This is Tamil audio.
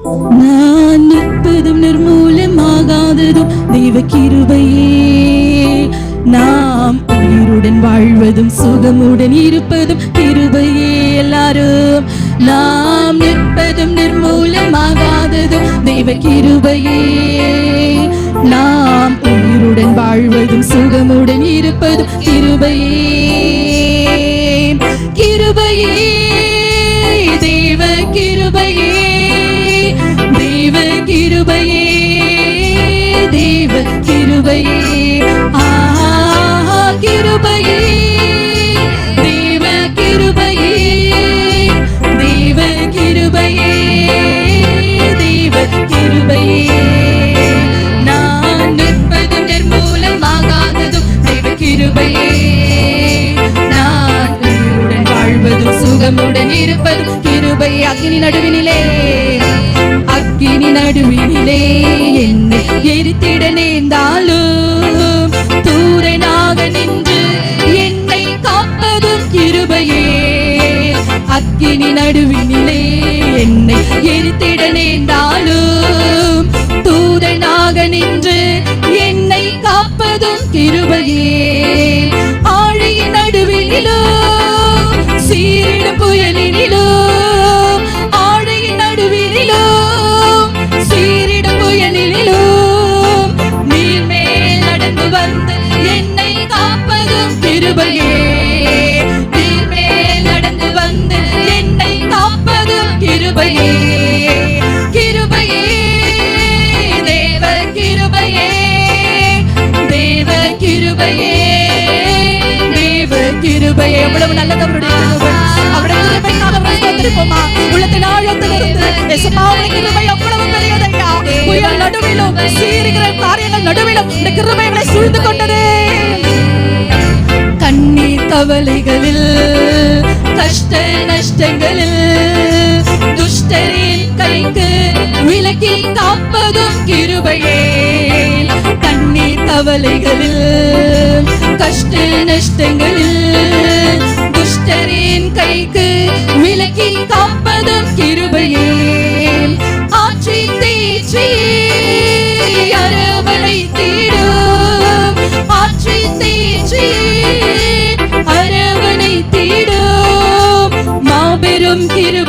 நான் நிற்பதும் நிர்மூலமாகாததும் தெய்வ கிருபையே. நாம் உயிருடன் வாழ்வதும் சுகமுடன் இருப்பதும் கிருபையே. எல்லாரும் நாம் நிற்பதும் நிர்மூலமாகாததும் தெய்வ கிருபையே. நாம் உயிருடன் வாழ்வதும் சுகமுடன் இருப்பதும் கிருபையே. கிருபையே, தேவ கிருபையே, தேவ கிருபையே, தேவ கிருபையே. கிருபையே, தேவ கிருபையே, தேவ கிருபையே, தேவ கிருபையே. நான் நிற்பதும் நிர்மூலமாகாததும் தெய்வ கிருபையே. நான் உயிருடன் வாழ்வதும் சுகமுடன் இருப்பதும் கிருபையே. அக்கினி நடுவினிலே, அக்கினி நடுவினிலே என்னை எரித்திட நேர்ந்தாலும் தூரனாக நின்று என்னை காப்பதும் கிருபையே. அக்கினி நடுவினிலே என்னை எரித்திட நேர்ந்தாலும் தூரனாக நின்று என்னை காப்பதும் கிருபையே. ஆழியின் நடுவினிலும் சீரிடும் புயலினிலும், ஆழியின் நடுவினிலும் சீரிடும் புயலினிலும் நீர் மேல் நடந்து வந்து என்னை காப்பதும் கிருபையே. நீர் மேல் நடந்து வந்து என்னை காப்பதும் கிருபையே. கிருபையே, தேவ கிருபையே, தேவ கிருபையே, தேவ கிருபையே. எவ்வளவு நல்லது அவருடைய கிருபை. அவருடைய கிருபைக்காக அவரை ஸ்தோத்திரிப்போமா? உள்ளத்தின் ஆழத்திலிருந்து இயேசுவின் கிருபை எவ்வளவு பெரியதையா. புயல் நடுவிலும் சீறுகிற காரியங்கள் நடுவிலும் இந்த கிருபைகளை சூழ்ந்து கொண்டதே. கண்ணீர் கவலைகளில், கஷ்ட நஷ்டங்களில் துஷ்டரின் கைக்கு விலக்கி காப்பதும் கிருபையே. கண்ணீர் கவலைகளில், கஷ்ட நஷ்டங்களில் துஷ்டரின் கைக்கு விலக்கி காப்பதும் கிருபையே. ஆற்றி தேற்றி அரவணை தீடும், ஆற்றி தேற்றி அரவணை தீடும் மாபெரும் கிருபை